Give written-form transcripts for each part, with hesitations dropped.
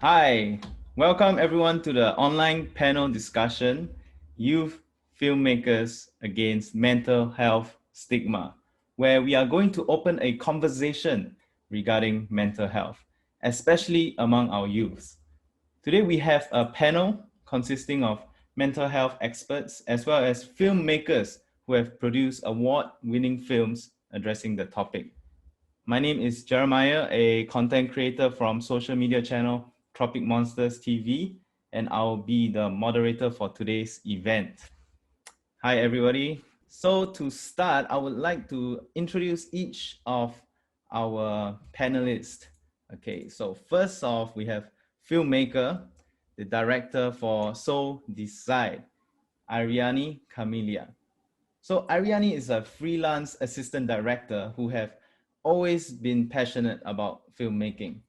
Hi, welcome everyone to the online panel discussion, Youth Filmmakers Against Mental Health Stigma, where we are going to open a conversation regarding mental health, especially among our youths. Today we have a panel consisting of mental health experts as well as filmmakers who have produced award-winning films addressing the topic. My name is Jeremiah, a content creator from social media channel Tropic Monsters TV, and I'll be the moderator for today's event. Hi, everybody. So to start, I would like to introduce each of our panelists. Okay, so first off, we have filmmaker, the director for So Decide, Ariani Camelia. So Ariani is a freelance assistant director who have always been passionate about filmmaking.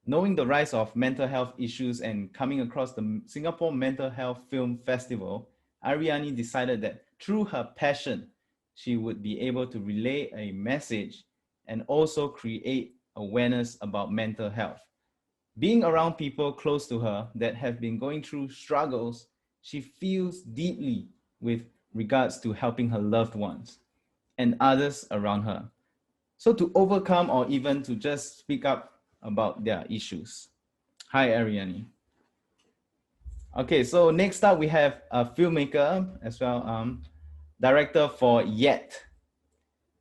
Knowing the rise of mental health issues and coming across the Singapore Mental Health Film Festival, Ariani decided that through her passion, she would be able to relay a message and also create awareness about mental health. Being around people close to her that have been going through struggles, she feels deeply with regards to helping her loved ones and others around her. So to overcome or even to just speak up about their issues. Hi, Ariani. Okay, so next up we have a filmmaker as well, director for Yet,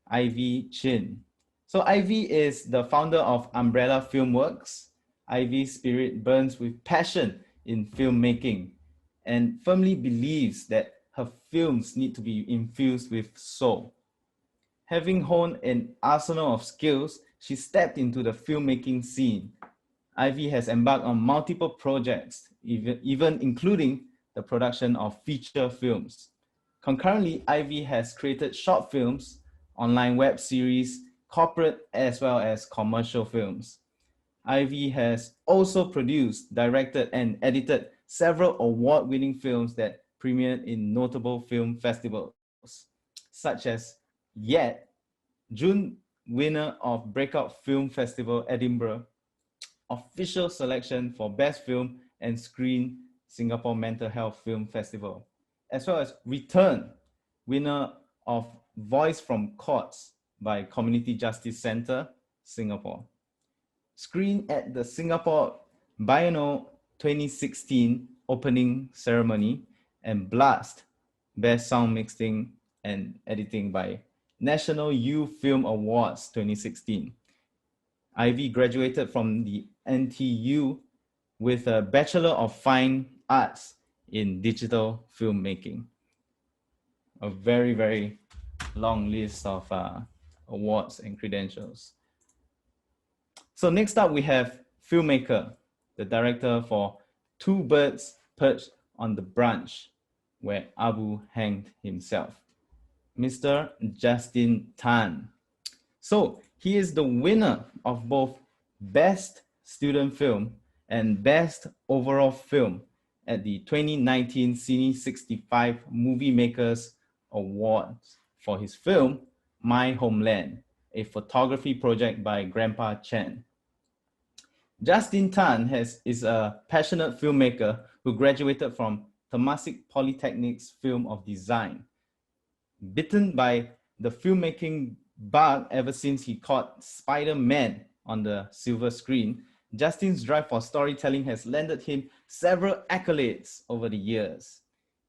Ivy Chin. So Ivy is the founder of Umbrella Filmworks. Ivy's spirit burns with passion in filmmaking and firmly believes that her films need to be infused with soul. Having honed an arsenal of skills, she stepped into the filmmaking scene. Ivy has embarked on multiple projects, even including the production of feature films. Concurrently, Ivy has created short films, online web series, corporate as well as commercial films. Ivy has also produced, directed, and edited several award-winning films that premiered in notable film festivals, such as Yet, June winner of Breakout Film Festival Edinburgh, official selection for Best Film and Screen Singapore Mental Health Film Festival, as well as Return, winner of Voice from Courts by Community Justice Centre, Singapore. Screened at the Singapore Biennial 2016 opening ceremony, and Blast, Best Sound Mixing and Editing by National Youth Film Awards 2016. Ivy graduated from the NTU with a Bachelor of Fine Arts in Digital Filmmaking. A very, very long list of awards and credentials. So next up, we have filmmaker, the director for Two Birds Perched on the Branch, where Abu hanged himself, Mr. Justin Tan. So he is the winner of both Best Student Film and Best Overall Film at the 2019 Cine 65 Movie Makers Awards for his film, My Homeland, a photography project by Grandpa Chen. Justin Tan is a passionate filmmaker who graduated from Temasek Polytechnic's Film of Design. Bitten by the filmmaking bug ever since he caught Spider-Man on the silver screen, Justin's drive for storytelling has landed him several accolades over the years,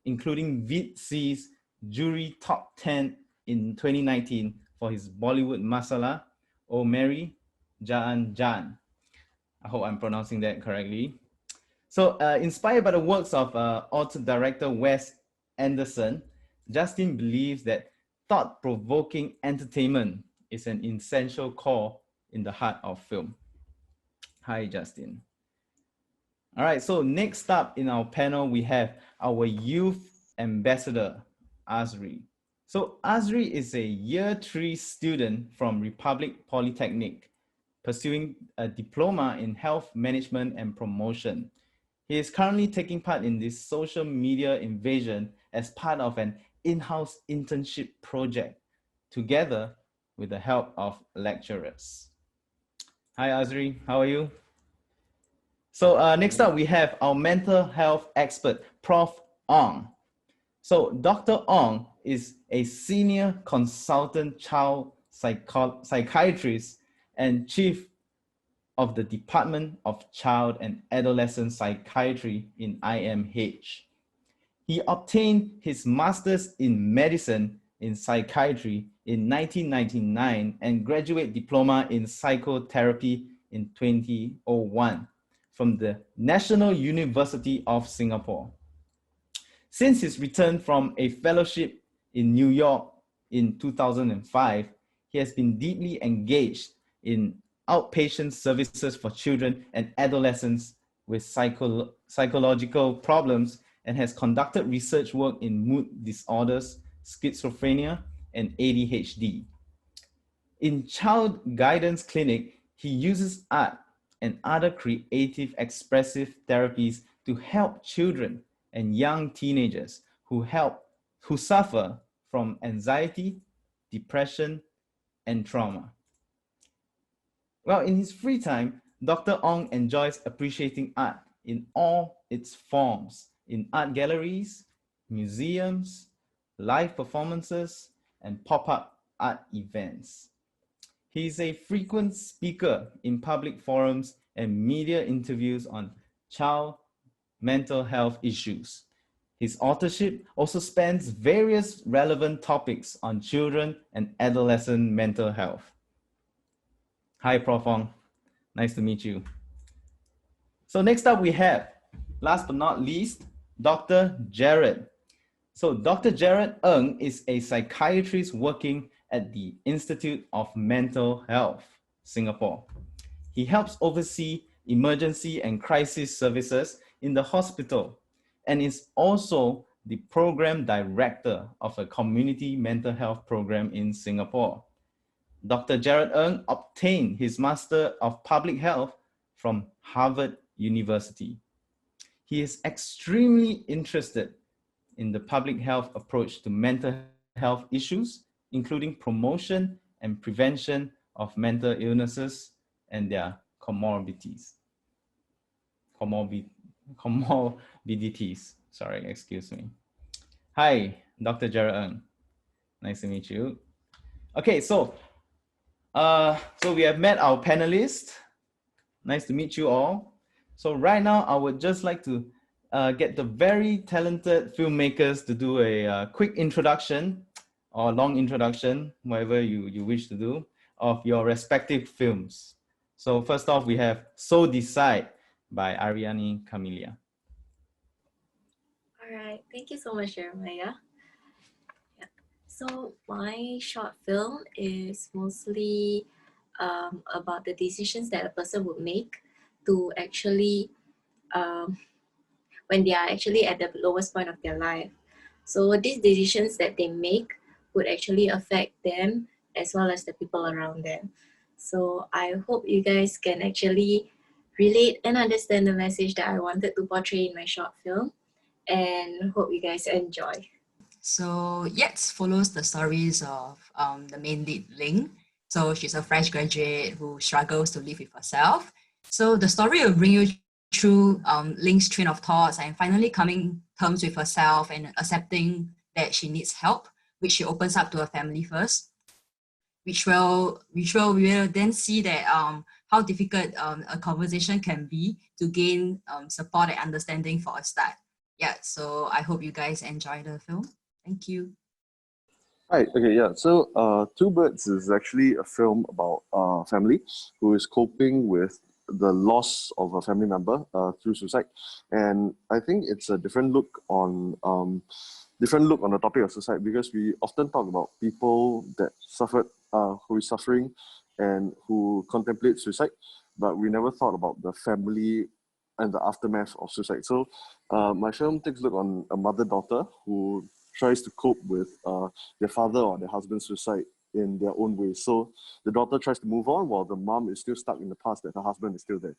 including VITC's Jury Top 10 in 2019 for his Bollywood Masala, Oh Mary, Jaan Jan. I hope I'm pronouncing that correctly. So inspired by the works of author-director Wes Anderson, Justin believes that thought-provoking entertainment is an essential core in the heart of film. Hi, Justin. All right, so next up in our panel, we have our youth ambassador, Azri. So Azri is a year 3 student from Republic Polytechnic, pursuing a diploma in health management and promotion. He is currently taking part in this social media invasion as part of an in-house internship project, together with the help of lecturers. Hi, Azri, how are you? So next up, we have our mental health expert, Prof. Ong. So Dr. Ong is a senior consultant child psychiatrist and chief of the Department of Child and Adolescent Psychiatry in IMH. He obtained his master's in medicine in psychiatry in 1999 and graduate diploma in psychotherapy in 2001 from the National University of Singapore. Since his return from a fellowship in New York in 2005, he has been deeply engaged in outpatient services for children and adolescents with psychological problems and has conducted research work in mood disorders, schizophrenia, and ADHD. In Child Guidance Clinic, he uses art and other creative expressive therapies to help children and young teenagers who suffer from anxiety, depression, and trauma. Well, in his free time, Dr. Ong enjoys appreciating art in all its forms in art galleries, museums, live performances, and pop-up art events. He is a frequent speaker in public forums and media interviews on child mental health issues. His authorship also spans various relevant topics on children and adolescent mental health. Hi, Prof. Ong. Nice to meet you. So next up we have, last but not least, Dr. Jared. So Dr. Jared Ng is a psychiatrist working at the Institute of Mental Health, Singapore. He helps oversee emergency and crisis services in the hospital and is also the program director of a community mental health program in Singapore. Dr. Jared Ng obtained his Master of Public Health from Harvard University. He is extremely interested in the public health approach to mental health issues, including promotion and prevention of mental illnesses and their comorbidities. Sorry, excuse me. Hi, Dr. Jared Ng. Nice to meet you. Okay, so we have met our panelists. Nice to meet you all. So right now, I would just like to get the very talented filmmakers to do a quick introduction or long introduction, whatever you wish to do, of your respective films. So first off, we have So Decide by Ariane Camelia. All right, thank you so much, Jeremiah. Yeah. So my short film is mostly about the decisions that a person would make to actually, when they are actually at the lowest point of their life. So these decisions that they make would actually affect them as well as the people around them. So I hope you guys can actually relate and understand the message that I wanted to portray in my short film, and hope you guys enjoy. So Yates follows the stories of the main lead, Ling. So she's a fresh graduate who struggles to live with herself. So the story will bring you through Ling's train of thoughts and finally coming terms with herself and accepting that she needs help, which she opens up to her family first, which we will then see that how difficult a conversation can be to gain support and understanding for a start. Yeah, so I hope you guys enjoy the film. Thank you. Hi, okay, yeah. So Two Birds is actually a film about a family who is coping with the loss of a family member through suicide. And I think it's a different look on the topic of suicide, because we often talk about people that suffered, who is suffering and who contemplate suicide, but we never thought about the family and the aftermath of suicide. So my film takes a look on a mother-daughter who tries to cope with their father or their husband's suicide in their own way. So the daughter tries to move on while the mom is still stuck in the past that her husband is still there.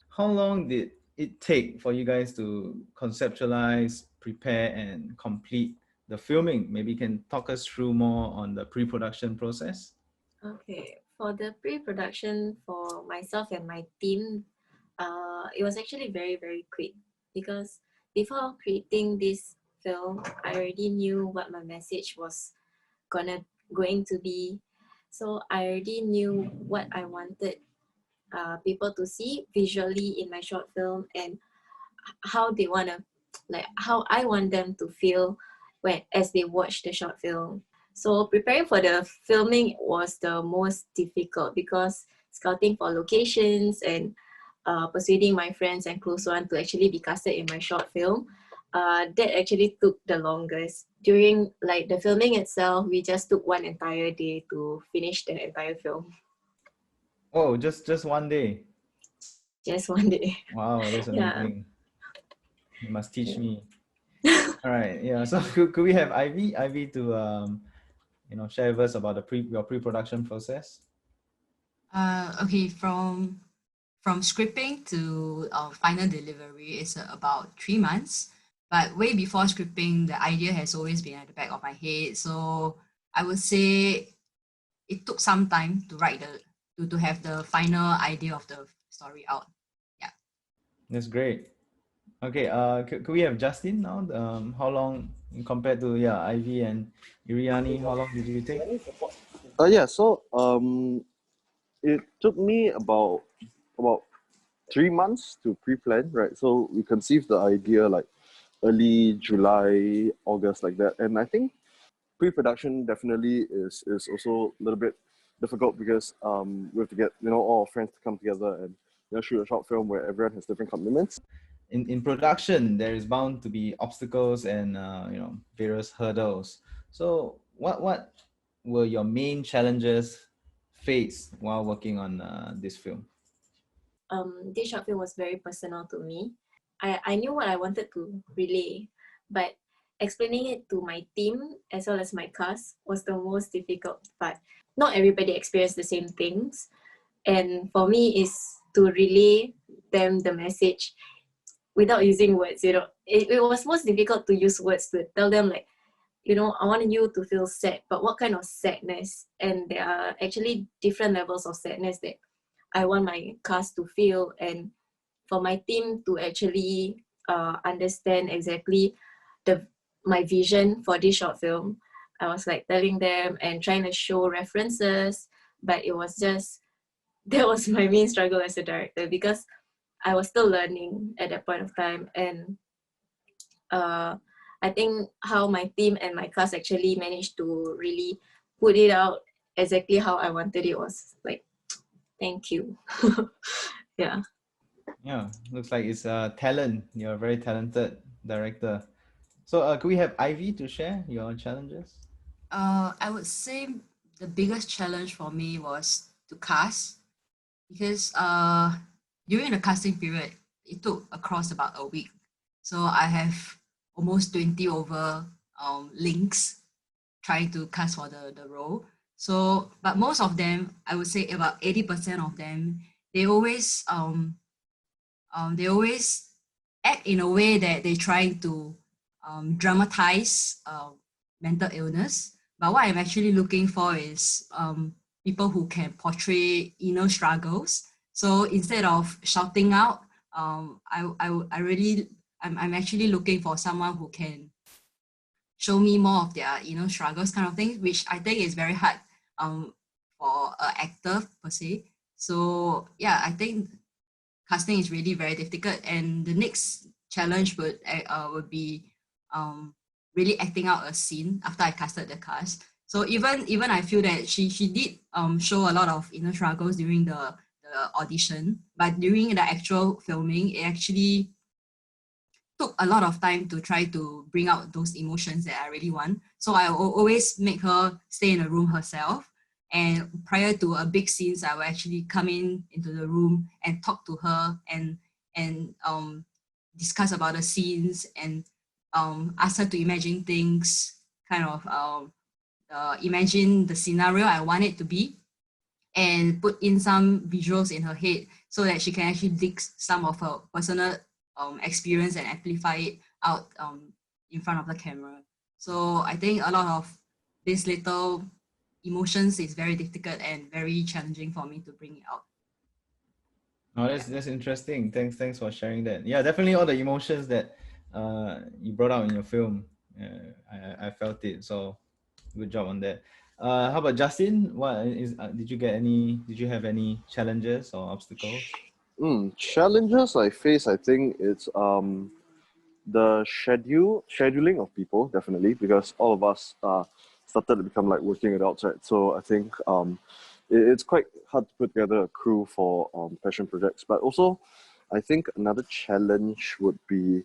How long did it take for you guys to conceptualize, prepare, and complete the filming? Maybe you can talk us through more on the pre-production process. Okay, for the pre-production for myself and my team, it was actually very, very quick because before creating this film, I already knew what my message was going to be. So I already knew what I wanted people to see visually in my short film, and how they want to, like how I want them to feel when as they watch the short film. So preparing for the filming was the most difficult because scouting for locations and persuading my friends and close one to actually be casted in my short film, that actually took the longest. During like the filming itself, we just took one entire day to finish the entire film. Oh, just one day. Just one day. Wow, that's Yeah. amazing. You must teach me. All right, yeah. So could we have Ivy to share with us about your pre-production process? Okay, from scripting to final delivery is about 3 months. But way before scripting, the idea has always been at the back of my head. So I would say it took some time to write to have the final idea of the story out. Yeah. That's great. Okay, could we have Justin now? How long compared to Ivy and Iriani? How long did you take? Yeah, so it took me about 3 months to pre-plan, right? So we conceived the idea like early July, August, like that. And I think pre-production definitely is also a little bit difficult because we have to get all our friends to come together and shoot a short film where everyone has different commitments. In production, there is bound to be obstacles and various hurdles. So what were your main challenges faced while working on this film? This short film was very personal to me. I knew what I wanted to relay, but explaining it to my team as well as my cast was the most difficult part. Not everybody experienced the same things. And for me is to relay them the message without using words, It was most difficult to use words to tell them like, I want you to feel sad, but what kind of sadness? And there are actually different levels of sadness that I want my cast to feel, and for my team to actually understand exactly my vision for this short film. I was like telling them and trying to show references, but it was just that was my main struggle as a director because I was still learning at that point of time, and uh, I think how my team and my cast actually managed to really put it out exactly how I wanted it was like, thank you. Yeah. Yeah, looks like it's talent. You're a very talented director. So could we have Ivy to share your challenges? I would say the biggest challenge for me was to cast because during the casting period, it took across about a week. So I have almost 20 over links trying to cast for the role. So, but most of them, I would say about 80% of them, they always they always act in a way that they try to dramatize mental illness. But what I'm actually looking for is people who can portray inner struggles. So instead of shouting out, I'm actually looking for someone who can show me more of their struggles kind of thing, which I think is very hard for an actor per se. So yeah, I think casting is really very difficult, and the next challenge would be really acting out a scene after I casted the cast. So even I feel that she did show a lot of inner struggles during the audition, but during the actual filming, it actually took a lot of time to try to bring out those emotions that I really want. So I will always make her stay in a room herself. And prior to a big scenes, I will actually come into the room and talk to her and discuss about the scenes and ask her to imagine things, kind of imagine the scenario I want it to be, and put in some visuals in her head so that she can actually dig some of her personal experience and amplify it out in front of the camera. So I think a lot of these little emotions is very difficult and very challenging for me to bring it out. Oh, that's interesting. Thanks for sharing that. Yeah, definitely all the emotions that you brought out in your film. I felt it. So good job on that. How about Justin? What is did you have any challenges or obstacles? Challenges I face, I think it's the scheduling of people, definitely, because all of us started to become like working adults, right? So I think it's quite hard to put together a crew for passion projects. But also I think another challenge would be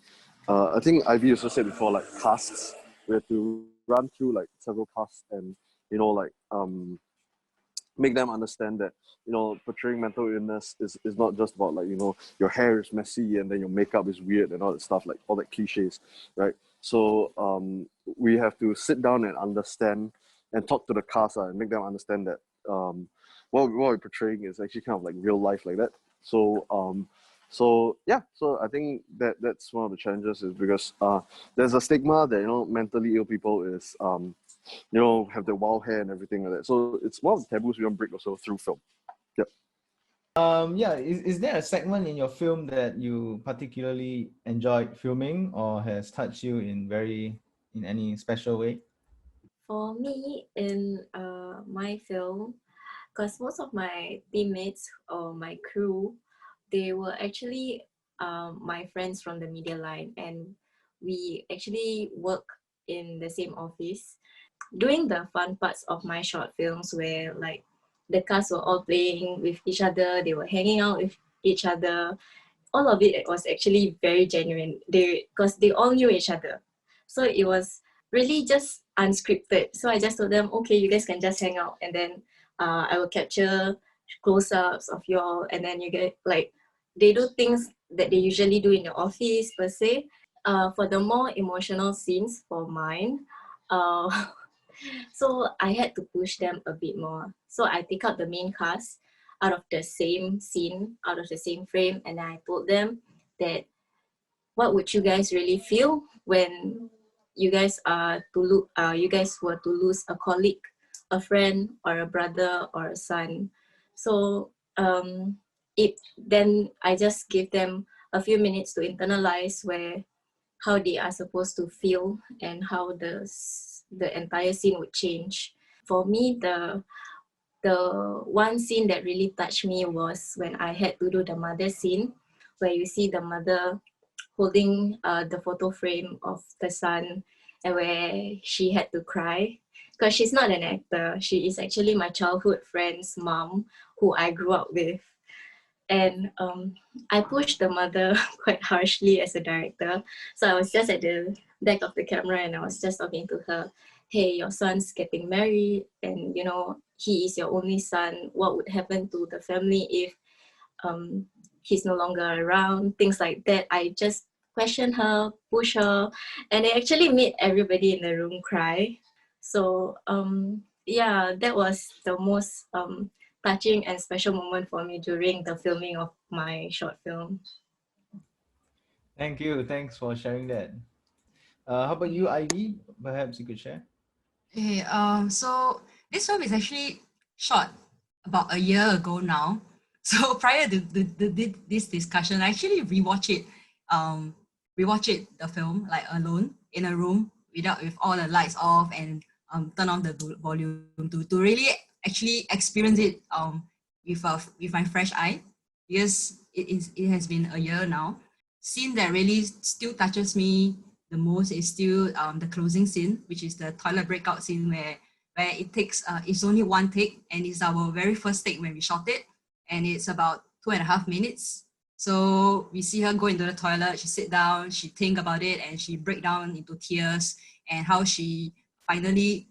I think Ivy also said before, like casts. We have to run through like several casts and like make them understand that portraying mental illness is not just about like your hair is messy and then your makeup is weird and all that stuff, like all that cliches, right? So we have to sit down and understand and talk to the cast and make them understand that what we're portraying is actually kind of like real life like that. So yeah, so I think that's one of the challenges, is because there's a stigma that mentally ill people is have the wild hair and everything like that. So it's one of the taboos we want to break also through film. Yep. Yeah, is there a segment in your film that you particularly enjoyed filming or has touched you in any special way? For me, in my film, because most of my teammates or my crew, they were actually my friends from the media line, and we actually work in the same office. Doing the fun parts of my short films where like the cast were all playing with each other, they were hanging out with each other, all of it was actually very genuine. Because they all knew each other, so it was really just unscripted. So I just told them, okay, you guys can just hang out, and then I will capture close-ups of you all, and then you get like they do things that they usually do in the office per se. For the more emotional scenes for mine, uh, so I had to push them a bit more. So I take out the main cast out of the same scene, out of the same frame, and I told them that what would you guys really feel when you guys were to lose a colleague, a friend, or a brother or a son. So it then I just give them a few minutes to internalize where how they are supposed to feel and how the entire scene would change. For me, the one scene that really touched me was when I had to do the mother scene, where you see the mother holding the photo frame of the son, and where she had to cry because she's not an actor. She is actually my childhood friend's mom who I grew up with. And I pushed the mother quite harshly as a director. So I was just at the back of the camera and I was just talking to her, hey, your son's getting married and he is your only son. What would happen to the family if um, he's no longer around? Things like that. I just questioned her, push her, and it actually made everybody in the room cry. So yeah, that was the most touching and special moment for me during the filming of my short film. Thank you. Thanks for sharing that. How about you, Ivy? Perhaps you could share. Okay, so this film is actually shot about a year ago now. So prior to this discussion, I actually um, rewatch it the film like alone in a room with all the lights off and turn on the volume to really actually experience it with my fresh eye, because it has been a year now. Scene that really still touches me the most is still the closing scene, which is the toilet breakout scene where it takes it's only one take, and it's our very first take when we shot it, and it's about 2.5 minutes. So we see her go into the toilet, she sit down, she think about it, and she break down into tears, and how she finally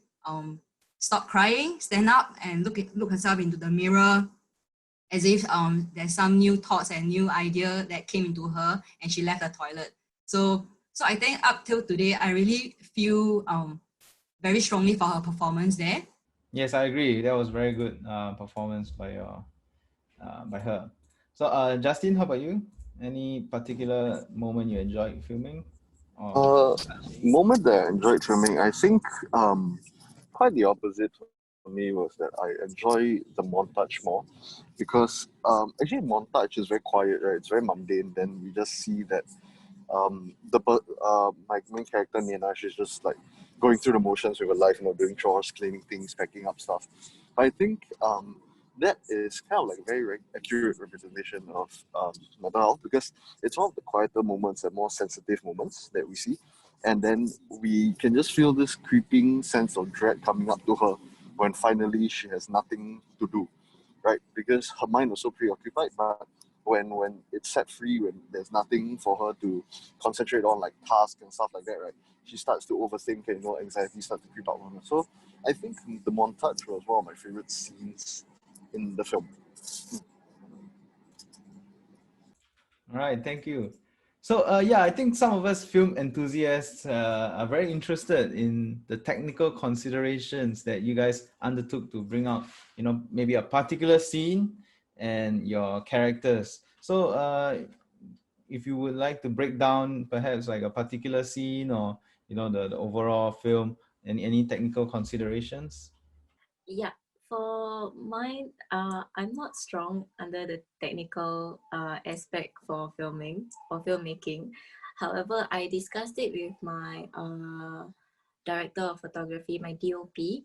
stop crying, stand up, and look herself into the mirror, as if there's some new thoughts and new idea that came into her, and she left the toilet. So I think up till today, I really feel very strongly for her performance there. Yes, I agree. That was very good performance by her. So, Justin, how about you? Any particular moment you enjoyed filming or touching? Moment that I enjoyed filming, I think quite the opposite me was that I enjoy the montage more because actually montage is very quiet, right? It's very mundane. Then we just see that my main character Nina, she's just like going through the motions with her life, doing chores, cleaning things, packing up stuff. But I think that is kind of like a very, very accurate representation of mental health because it's one of the quieter moments and more sensitive moments that we see. And then we can just feel this creeping sense of dread coming up to her when finally she has nothing to do, right? Because her mind was so preoccupied, but when it's set free, when there's nothing for her to concentrate on, like tasks and stuff like that, right? She starts to overthink and anxiety starts to creep up on her. So I think the montage was one of my favorite scenes in the film. All right, thank you. So yeah, I think some of us film enthusiasts are very interested in the technical considerations that you guys undertook to bring out, maybe a particular scene and your characters. So if you would like to break down perhaps like a particular scene or, the overall film and any technical considerations. Yeah, for mine, I'm not strong under the technical aspect for filmmaking. However, I discussed it with my director of photography, my DOP.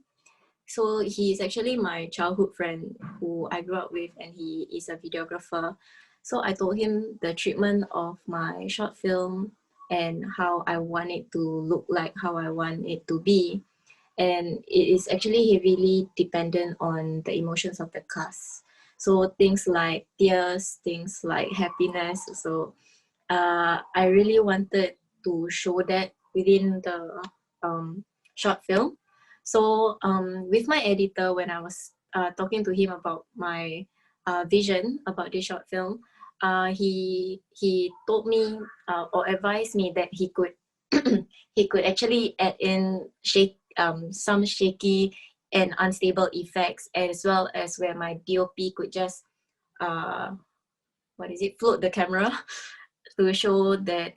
So he is actually my childhood friend who I grew up with, and he is a videographer. So I told him the treatment of my short film and how I want it to look like, how I want it to be. And it is actually heavily dependent on the emotions of the cast. So things like tears, things like happiness. So I really wanted to show that within the short film. So with my editor, when I was talking to him about my vision about this short film, he told me or advised me that he could he could actually add in some shaky and unstable effects, as well as where my DOP could just float the camera to show that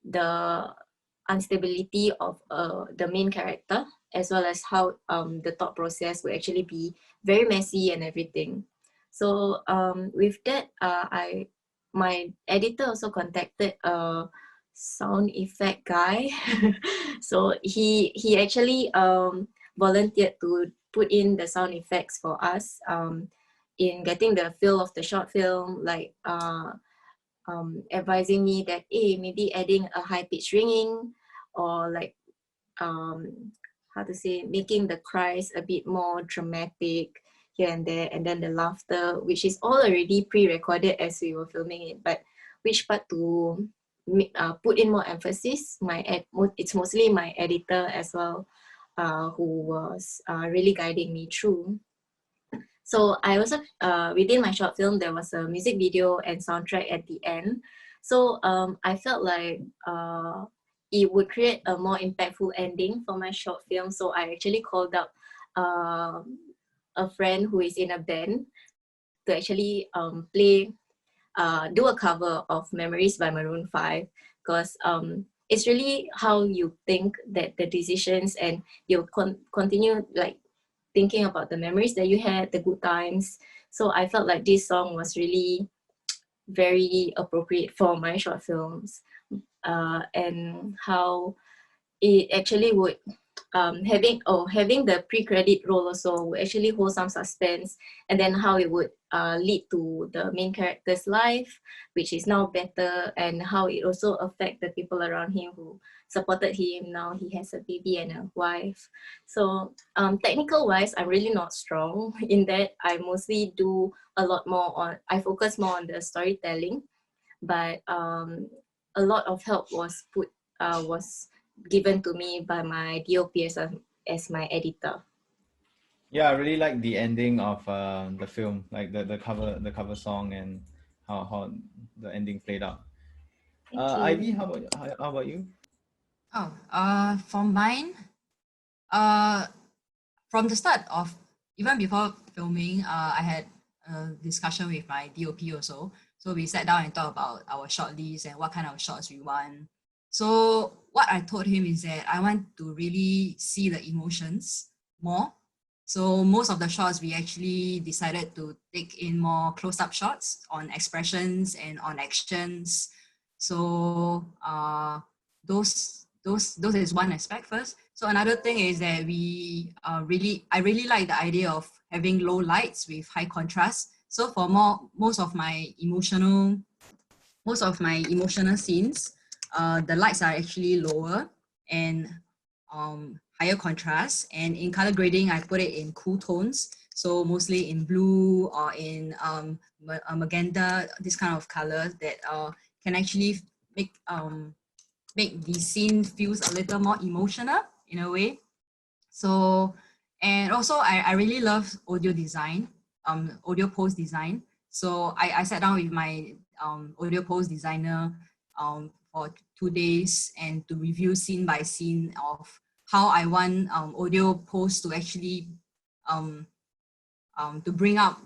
the instability of the main character, as well as how the thought process will actually be very messy and everything. So with that, my editor also contacted a sound effect guy. So he actually volunteered to put in the sound effects for us in getting the feel of the short film, like advising me that, hey, maybe adding a high pitch ringing, or like how to say, making the cries a bit more dramatic here and there, and then the laughter, which is all already pre-recorded as we were filming it, but which part to put in more emphasis. It's mostly my editor as well, who was really guiding me through. So I also, within my short film, there was a music video and soundtrack at the end. So I felt like it would create a more impactful ending for my short film. So I actually called up a friend who is in a band to actually do a cover of Memories by Maroon 5, because it's really how you think that the decisions, and you'll continue like thinking about the memories that you had, the good times. So I felt like this song was really very appropriate for my short films, and how it actually would having the pre-credit roll also would actually hold some suspense, and then how it would lead to the main character's life, which is now better, and how it also affect the people around him who supported him. Now he has a baby and a wife. So technical wise, I'm really not strong in that. I mostly do I focus more on the storytelling, but a lot of help was given to me by my DOP as my editor. Yeah, I really like the ending of the film, like the cover song and how the ending played out. Thank you. Ivy, how about you? Oh, for mine, from the start of, even before filming, I had a discussion with my DOP also. So we sat down and talked about our short list and what kind of shots we want. So what I told him is that I want to really see the emotions more So most of the shots, we actually decided to take in more close-up shots on expressions and on actions. So those is one aspect first. So another thing is that I really like the idea of having low lights with high contrast. So for most of my emotional scenes, the lights are actually lower and higher contrast. And in color grading, I put it in cool tones. So mostly in blue or in magenta, this kind of colors that can actually make make the scene feels a little more emotional in a way. So, and also I really love audio design, audio post design. So I sat down with my audio post designer for 2 days and to review scene by scene of how I want audio post to actually um, to bring up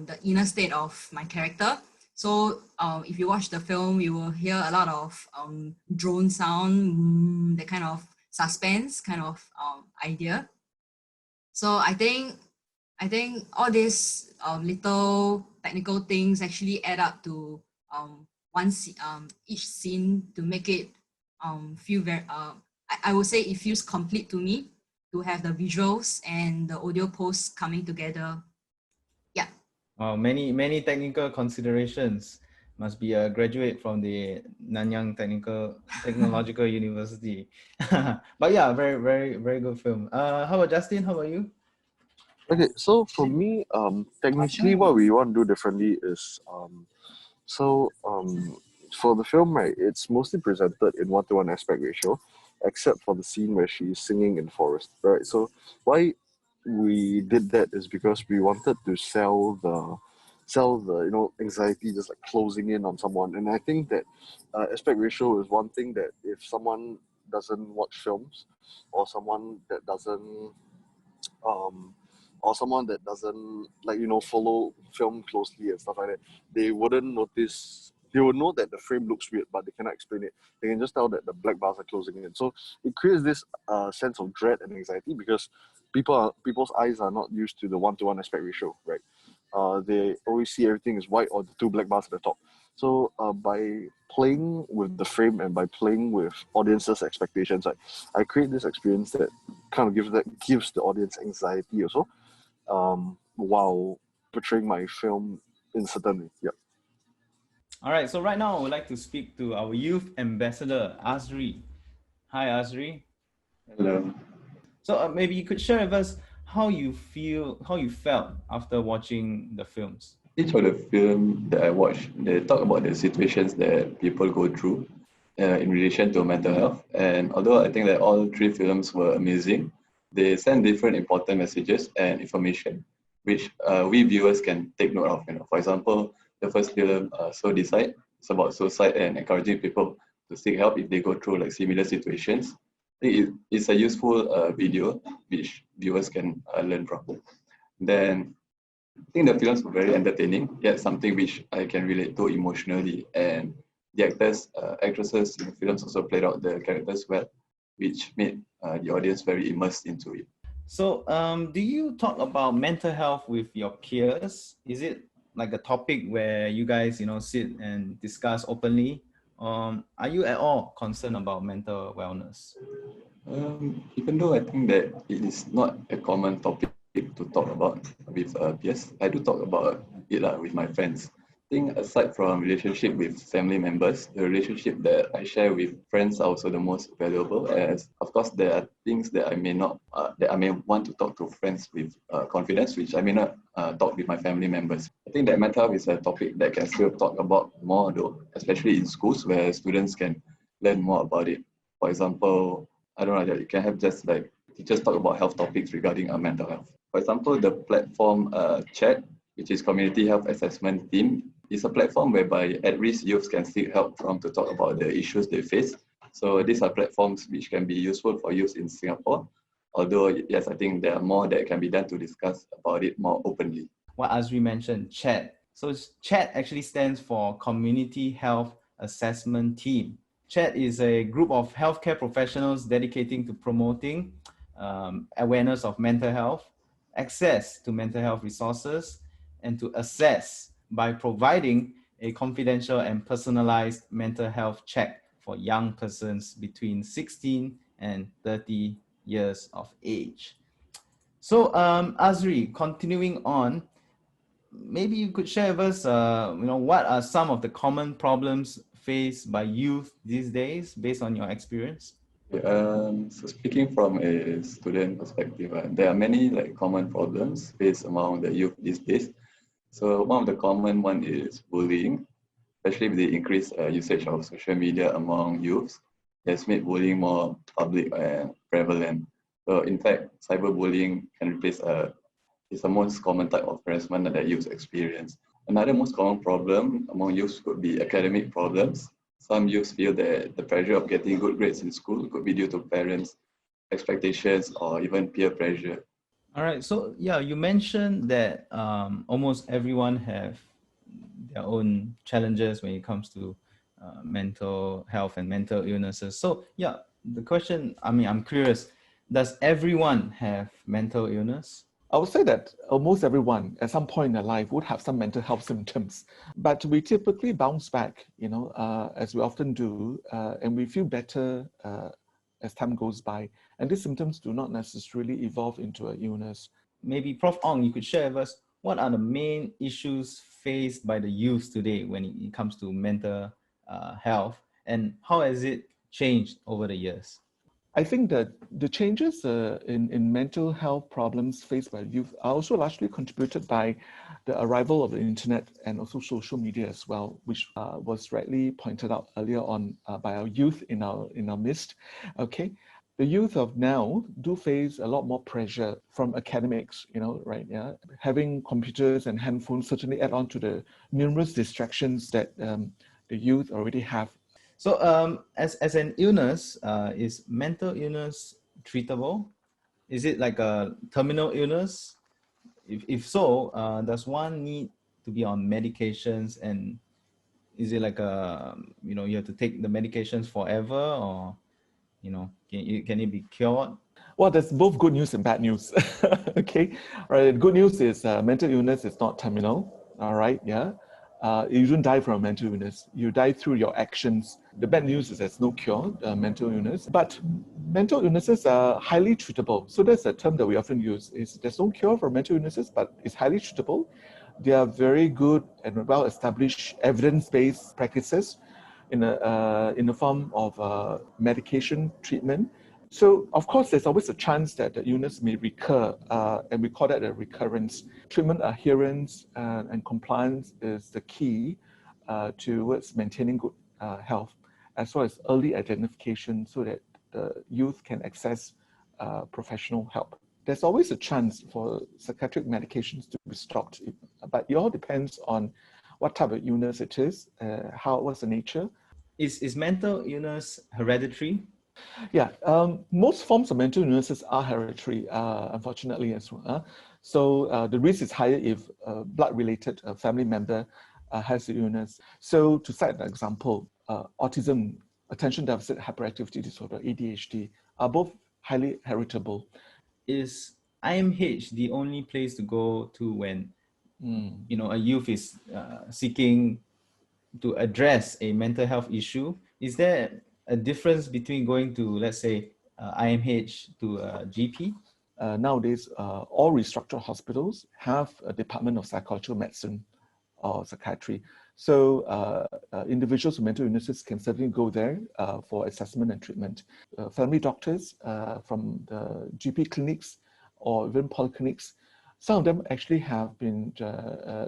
the inner state of my character. So if you watch the film, you will hear a lot of drone sound, the kind of suspense kind of idea. So I think all these little technical things actually add up to each scene to make it feel very. I would say it feels complete to me to have the visuals and the audio posts coming together. Yeah. Wow, many technical considerations. Must be a graduate from the Nanyang Technological University. But yeah, very good film. How about Justin? How about you? Okay, so for me, technically, what we want to do differently is for the film, right, it's mostly presented in 1:1 aspect ratio, except for the scene where she's singing in forest, right? So why we did that is because we wanted to sell the anxiety just like closing in on someone, and I think that aspect ratio is one thing that if someone doesn't watch films, or someone that doesn't um, or someone that doesn't follow film closely and stuff like that, they wouldn't notice. They would know that the frame looks weird, but they cannot explain it. They can just tell that the black bars are closing in. So it creates this sense of dread and anxiety because people's eyes are not used to the 1:1 aspect ratio, right? They always see everything as white or the two black bars at the top. So by playing with the frame and by playing with audiences' expectations, I create this experience that kind of gives the audience anxiety also, while portraying my film in certain way. Yeah. All right, so right now I would like to speak to our youth ambassador, Azri. Hi, Azri. Hello. So maybe you could share with us how you felt after watching the films. Each of the film that I watched, they talk about the situations that people go through in relation to mental health. And although I think that all three films were amazing, they send different important messages and information, which we viewers can take note of. For example, the first film, So Decide, it's about suicide and encouraging people to seek help if they go through like similar situations. I think it's a useful video which viewers can learn from. Then I think the films were very entertaining, yet something which I can relate to emotionally. And the actresses in the films also played out the characters well, which made the audience very immersed into it. So do you talk about mental health with your peers? Is it like a topic where you guys, sit and discuss openly? Are you at all concerned about mental wellness? Even though I think that it is not a common topic to talk about with peers, I do talk about it with my friends. I think aside from relationship with family members, the relationship that I share with friends are also the most valuable. As of course, there are things that I may not, that I may want to talk to friends with confidence, which I may not talk with my family members. I think that mental health is a topic that can still talk about more though, especially in schools where students can learn more about it. For example, I don't know, you can have just like teachers talk about health topics regarding mental health. For example, the platform chat, which is Community Health Assessment Team, is a platform whereby at-risk youths can seek help from to talk about the issues they face. So these are platforms which can be useful for youths in Singapore. Although, yes, I think there are more that can be done to discuss about it more openly. What Azri mentioned, CHAT. So CHAT actually stands for Community Health Assessment Team. CHAT is a group of healthcare professionals dedicating to promoting awareness of mental health, access to mental health resources, and to assess by providing a confidential and personalized mental health check for young persons between 16 and 30 years of age. So, Azri, continuing on, maybe you could share with us, what are some of the common problems faced by youth these days, based on your experience? So speaking from a student perspective, there are many like common problems faced among the youth these days. So one of the common one is bullying, especially with the increased usage of social media among youths. Has made bullying more public and prevalent. So in fact, cyberbullying can replace is the most common type of harassment that youth experience. Another most common problem among youth could be academic problems. Some youths feel that the pressure of getting good grades in school could be due to parents' expectations or even peer pressure. All right. So yeah, you mentioned that almost everyone have their own challenges when it comes to mental health and mental illnesses. So yeah, the question, I'm curious, does everyone have mental illness? I would say that almost everyone at some point in their life would have some mental health symptoms, but we typically bounce back, as we often do, and we feel better as time goes by. And these symptoms do not necessarily evolve into an illness. Maybe Prof. Ong, you could share with us what are the main issues faced by the youth today when it comes to mental health, and how has it changed over the years? I think that the changes in mental health problems faced by youth are also largely contributed by the arrival of the internet and also social media as well, which was rightly pointed out earlier on by our youth in our midst. Okay, the youth of now do face a lot more pressure from academics, right? Yeah, having computers and handphones certainly add on to the numerous distractions that the youth already have. So as an illness, is mental illness treatable? Is it like a terminal illness? If so, does one need to be on medications, and is it like you have to take the medications forever, or can it be cured? Well, there's both good news and bad news. Okay, right. Good news is mental illness is not terminal. All right, yeah. You don't die from a mental illness. You die through your actions. The bad news is there's no cure, mental illness. But mental illnesses are highly treatable. So that's a term that we often use. Is there's no cure for mental illnesses, but it's highly treatable. They are very good and well-established evidence-based practices in the form of medication treatment. So, of course, there's always a chance that the illness may recur, and we call that a recurrence. Treatment adherence and compliance is the key towards maintaining good health, as well as early identification so that the youth can access professional help. There's always a chance for psychiatric medications to be stopped, but it all depends on what type of illness it is, what's the nature. Is mental illness hereditary? Yeah, most forms of mental illnesses are hereditary, unfortunately as well. So the risk is higher if a blood-related family member has the illness. So to cite an example, autism, attention deficit hyperactivity disorder, ADHD, are both highly heritable. Is IMH the only place to go to when a youth is seeking to address a mental health issue? Is there a difference between going to, let's say, IMH to a GP? Nowadays, all restructured hospitals have a department of psychological medicine or psychiatry. So individuals with mental illnesses can certainly go there for assessment and treatment. Family doctors from the GP clinics or even polyclinics, some of them actually have been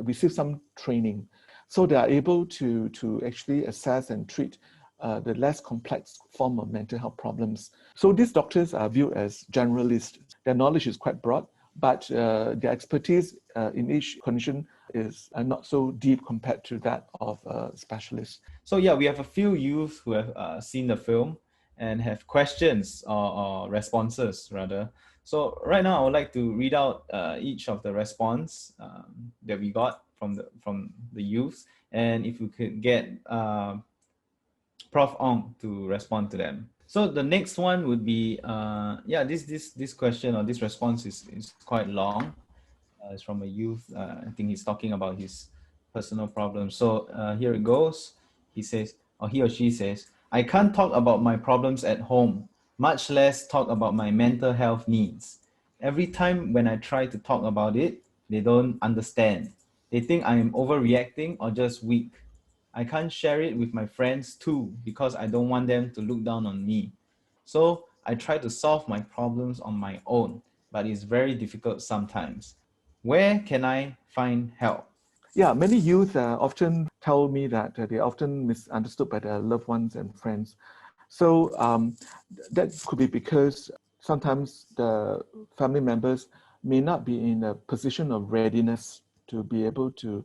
received some training. So they are able to actually assess and treat the less complex form of mental health problems. So these doctors are viewed as generalists. Their knowledge is quite broad, but their expertise in each condition is not so deep compared to that of specialists. So yeah, we have a few youth who have seen the film and have questions or responses rather. So right now I would like to read out each of the response that we got from the youth, and if we could get Prof. Ong to respond to them. So the next one would be, this question or this response is quite long. It's from a youth. I think he's talking about his personal problems. So here it goes. He says, or he or she says, I can't talk about my problems at home, much less talk about my mental health needs. Every time when I try to talk about it, they don't understand. They think I am overreacting or just weak. I can't share it with my friends too because I don't want them to look down on me. So I try to solve my problems on my own, but it's very difficult sometimes. Where can I find help? Yeah, many youth often tell me that they're often misunderstood by their loved ones and friends. So that could be because sometimes the family members may not be in a position of readiness to be able to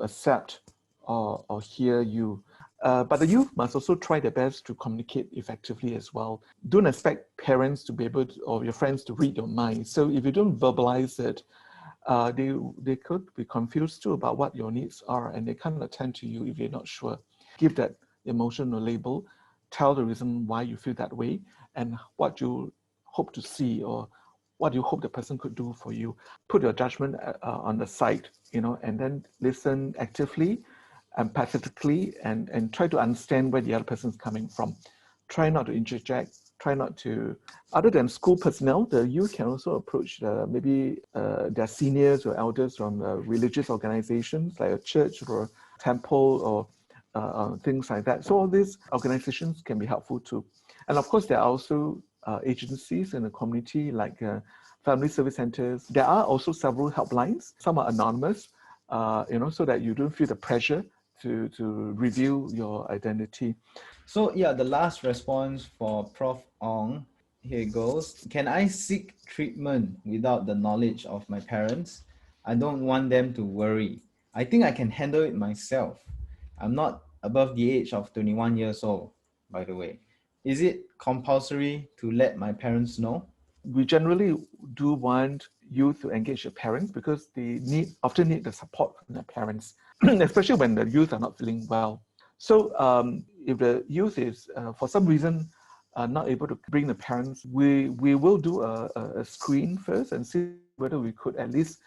accept or hear you. But the youth must also try their best to communicate effectively as well. Don't expect parents to be able to, or your friends to read your mind. So if you don't verbalize it, they could be confused too about what your needs are, and they can't attend to you if you're not sure. Give that emotional label, tell the reason why you feel that way, and what you hope to see or what you hope the person could do for you. Put your judgment on the side, and then listen actively, empathetically, and try to understand where the other person's coming from. Try not to interject. Try not to, other than school personnel, the youth can also approach maybe their seniors or elders from religious organizations like a church or a temple or things like that. So all these organizations can be helpful too. And of course, there are also agencies in the community like family service centers. There are also several helplines. Some are anonymous, so that you don't feel the pressure to reveal your identity. So yeah, the last response for Prof. Ong, here it goes. Can I seek treatment without the knowledge of my parents? I don't want them to worry. I think I can handle it myself. I'm not above the age of 21 years old, by the way. Is it compulsory to let my parents know? We generally do want youth to engage their parents because they often need the support from their parents, especially when the youth are not feeling well. So if the youth is, for some reason, not able to bring the parents, we will do a screen first and see whether we could at least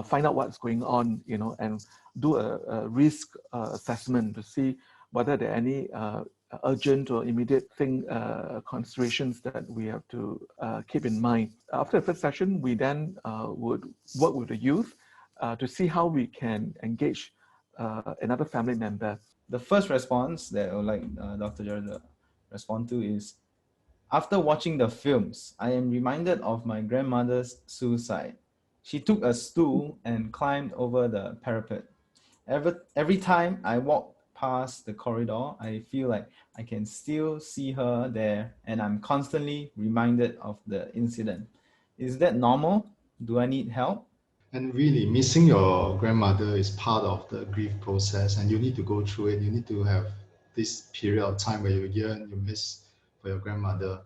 find out what's going on, and do a risk assessment to see whether there are any urgent or immediate considerations that we have to keep in mind. After the first session, we then would work with the youth to see how we can engage another family member. The first response that I would like Dr. Jared to respond to is, after watching the films, I am reminded of my grandmother's suicide. She took a stool and climbed over the parapet. Every time I walk past the corridor, I feel like I can still see her there, and I'm constantly reminded of the incident. Is that normal? Do I need help? And really, missing your grandmother is part of the grief process, and you need to go through it. You need to have this period of time where you yearn, you miss for your grandmother.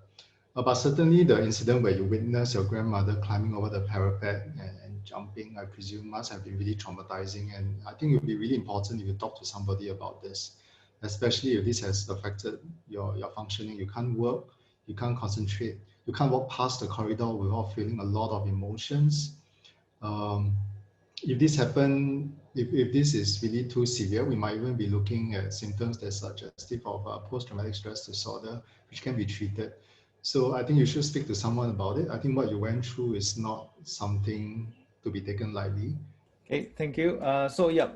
But certainly, the incident where you witness your grandmother climbing over the parapet and jumping, I presume, must have been really traumatizing. And I think it would be really important if you talk to somebody about this, especially if this has affected your functioning. You can't work, you can't concentrate, you can't walk past the corridor without feeling a lot of emotions. If this happen, if this is really too severe, we might even be looking at symptoms that suggestive of post-traumatic stress disorder, which can be treated. So I think you should speak to someone about it. I think what you went through is not something to be taken lightly. Okay, thank you. So yeah,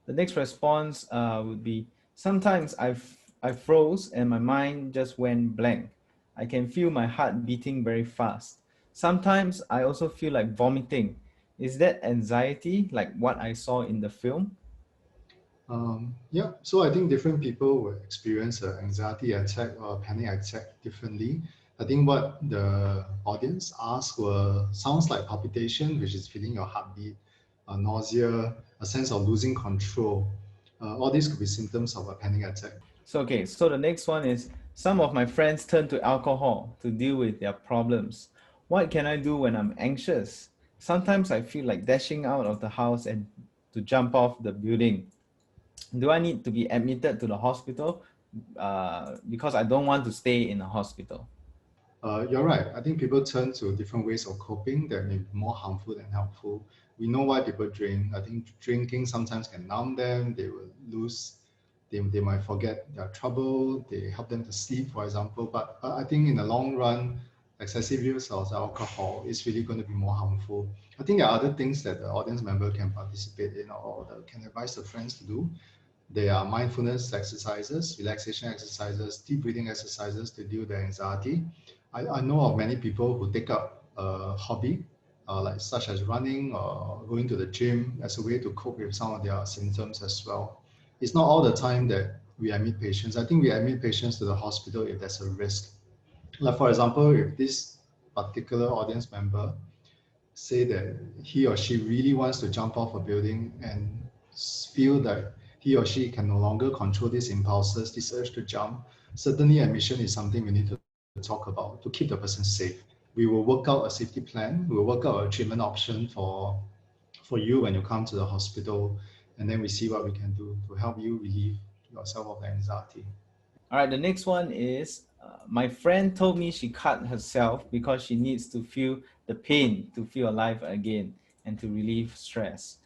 the next response would be, sometimes I froze and my mind just went blank. I can feel my heart beating very fast. Sometimes I also feel like vomiting. Is that anxiety like what I saw in the film? Yeah, so I think different people will experience an anxiety attack or a panic attack differently. I think what the audience asked sounds like palpitation, which is feeling your heartbeat, nausea, a sense of losing control. All these could be symptoms of a panic attack. So okay, so the next one is, some of my friends turn to alcohol to deal with their problems. What can I do when I'm anxious? Sometimes I feel like dashing out of the house and to jump off the building. Do I need to be admitted to the hospital? Because I don't want to stay in a hospital. You're right. I think people turn to different ways of coping that may be more harmful than helpful. We know why people drink. I think drinking sometimes can numb them. They will lose, they might forget their trouble. They help them to sleep, for example. But I think in the long run, excessive use of alcohol is really going to be more harmful. I think there are other things that the audience member can participate in or can advise the friends to do. There are mindfulness exercises, relaxation exercises, deep breathing exercises to deal with their anxiety. I know of many people who take up a hobby, like such as running or going to the gym as a way to cope with some of their symptoms as well. It's not all the time that we admit patients. I think we admit patients to the hospital if there's a risk. Like for example, if this particular audience member say that he or she really wants to jump off a building and feel that he or she can no longer control these impulses, this urge to jump, certainly admission is something we need to talk about to keep the person safe. We will work out a safety plan. We will work out a treatment option for you when you come to the hospital, and then we see what we can do to help you relieve yourself of the anxiety. All right, the next one is my friend told me she cut herself because she needs to feel the pain to feel alive again and to relieve stress.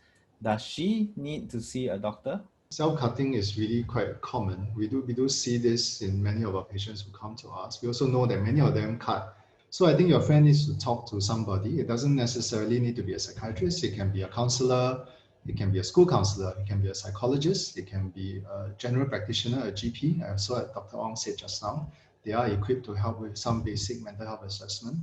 Does she need to see a doctor? Self-cutting is really quite common. We do see this in many of our patients who come to us. We also know that many of them cut. So I think your friend needs to talk to somebody. It doesn't necessarily need to be a psychiatrist. It can be a counselor. It can be a school counselor. It can be a psychologist. It can be a general practitioner, a GP. So as Dr. Ong said just now, they are equipped to help with some basic mental health assessment.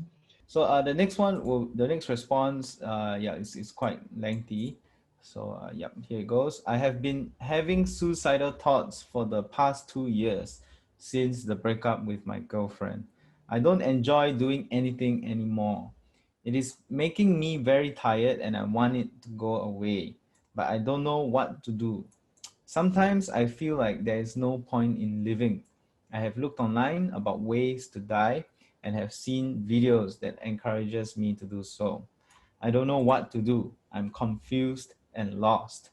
So the next one, the next response, is quite lengthy. So here it goes. I have been having suicidal thoughts for the past 2 years since the breakup with my girlfriend. I don't enjoy doing anything anymore. It is making me very tired and I want it to go away, but I don't know what to do. Sometimes I feel like there is no point in living. I have looked online about ways to die and have seen videos that encourages me to do so. I don't know what to do. I'm confused and lost.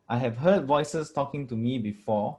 I have heard voices talking to me before.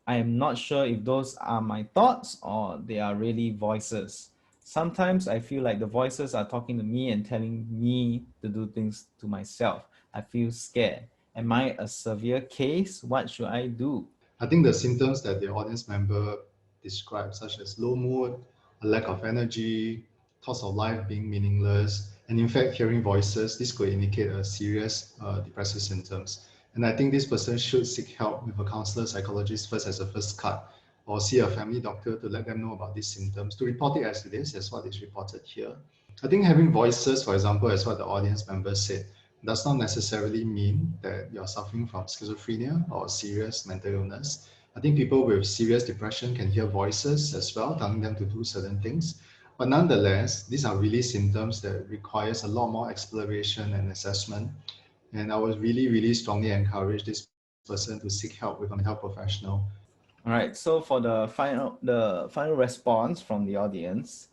I am not sure if those are my thoughts or they are really voices. Sometimes I feel like the voices are talking to me and telling me to do things to myself. I feel scared. Am I a severe case? What should I do? I think the symptoms that the audience member described, such as low mood, a lack of energy, thoughts of life being meaningless, and in fact, hearing voices, this could indicate a serious depressive symptoms. And I think this person should seek help with a counselor, psychologist first as a first cut, or see a family doctor to let them know about these symptoms, to report it as it is, as what is reported here. I think having voices, for example, as what the audience member said, does not necessarily mean that you're suffering from schizophrenia or serious mental illness. I think people with serious depression can hear voices as well, telling them to do certain things. But nonetheless, these are really symptoms that requires a lot more exploration and assessment. And I would really, really strongly encourage this person to seek help with a mental health professional. All right, so for the final response from the audience,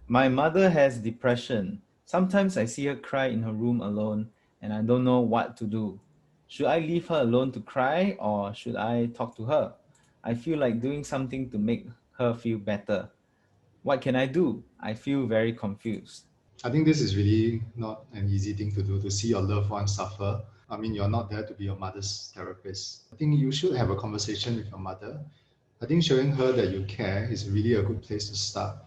my mother has depression. Sometimes I see her cry in her room alone and I don't know what to do. Should I leave her alone to cry or should I talk to her? I feel like doing something to make her feel better. What can I do? I feel very confused. I think this is really not an easy thing to do, to see your loved one suffer. I mean, you're not there to be your mother's therapist. I think you should have a conversation with your mother. I think showing her that you care is really a good place to start.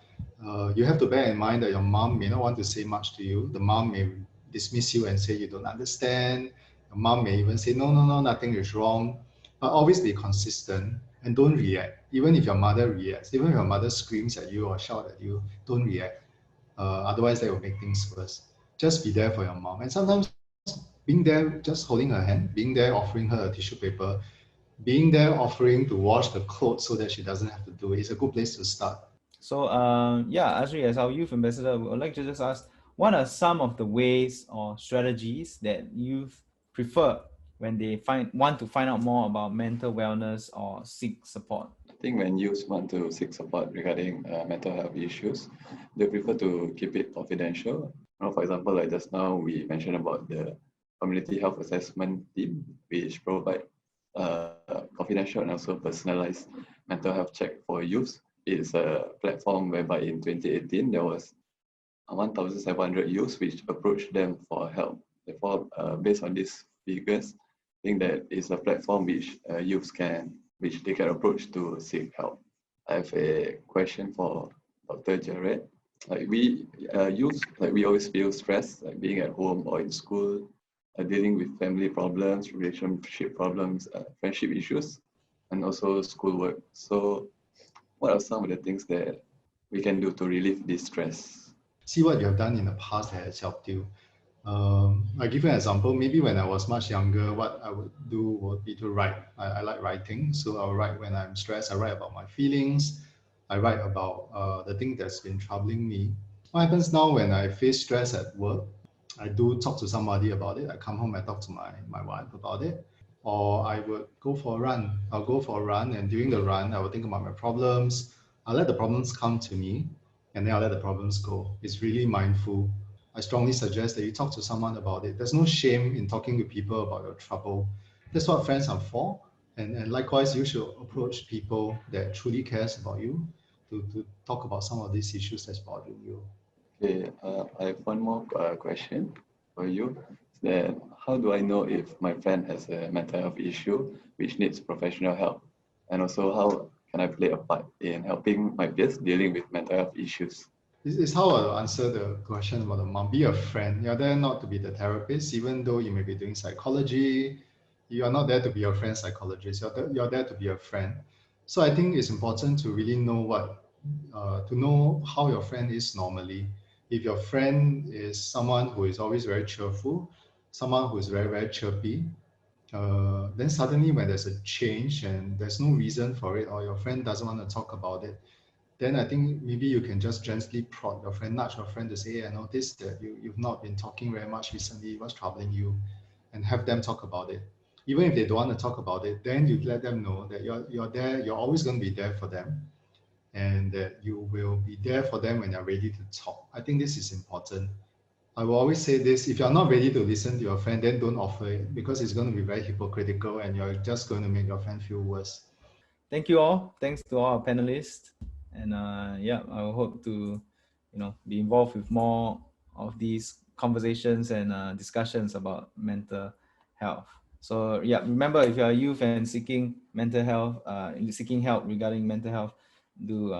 You have to bear in mind that your mom may not want to say much to you. The mom may dismiss you and say you don't understand. Your mom may even say, no, no, no, nothing is wrong. But always be consistent and don't react. Even if your mother reacts, even if your mother screams at you or shout at you, don't react. Otherwise, that will make things worse. Just be there for your mom. And sometimes being there, just holding her hand, being there, offering her a tissue paper, being there, offering to wash the clothes so that she doesn't have to do it is a good place to start. So Azri, as our youth ambassador, we would like to just ask, what are some of the ways or strategies that youth prefer when they want to find out more about mental wellness or seek support? I think when youth want to seek support regarding mental health issues, they prefer to keep it confidential. For example, like just now we mentioned about the community health assessment team, which provide confidential and also personalized mental health check for youth It's a platform whereby in 2018 there was 1,700 youths which approached them for help. Therefore, based on these figures, I think that it's a platform which which they can approach to seek help. I have a question for Dr. Jared. Like we youth, like we always feel stressed, like being at home or in school, dealing with family problems, relationship problems, friendship issues, and also schoolwork. So, what are some of the things that we can do to relieve this stress? See what you have done in the past that has helped you. I give you an example. Maybe when I was much younger, what I would do would be to write. I like writing, so I'll write when I'm stressed. I write about my feelings. I write about the thing that's been troubling me. What happens now when I face stress at work? I do talk to somebody about it. I come home, I talk to my wife about it. Or I would go for a run. I'll go for a run, and during the run, I will think about my problems. I'll let the problems come to me, and then I'll let the problems go. It's really mindful. I strongly suggest that you talk to someone about it. There's no shame in talking to people about your trouble. That's what friends are for. And likewise, you should approach people that truly cares about you to talk about some of these issues that's bothering you. Okay, I have one more question for you. Then, how do I know if my friend has a mental health issue which needs professional help? And also, how can I play a part in helping my peers dealing with mental health issues? This is how I'll answer the question about the mom. Be a friend. You're there not to be the therapist, even though you may be doing psychology. You are not there to be your friend's psychologist. You're there to be a friend. So I think it's important to really know to know how your friend is normally. If your friend is someone who is always very cheerful, someone who is very, very chirpy, then suddenly when there's a change and there's no reason for it, or your friend doesn't want to talk about it, then I think maybe you can just gently prod your friend, nudge your friend to say, hey, I noticed that you've not been talking very much recently. What's troubling you? And have them talk about it. Even if they don't want to talk about it, then you let them know that you're there, you're always going to be there for them, and that you will be there for them when you're ready to talk. I think this is important. I will always say this, if you're not ready to listen to your friend, then don't offer it, because it's going to be very hypocritical and you're just going to make your friend feel worse. Thank you all. Thanks to all our panelists. And yeah, I hope to, be involved with more of these conversations and discussions about mental health. So yeah, remember, if you are a youth and seeking mental health, seeking help regarding mental health, do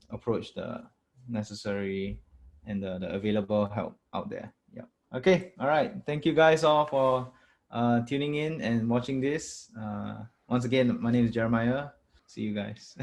approach the necessary and the available help out there. Yeah. Okay. All right. Thank you guys all for tuning in and watching this. Once again, my name is Jeremiah. See you guys.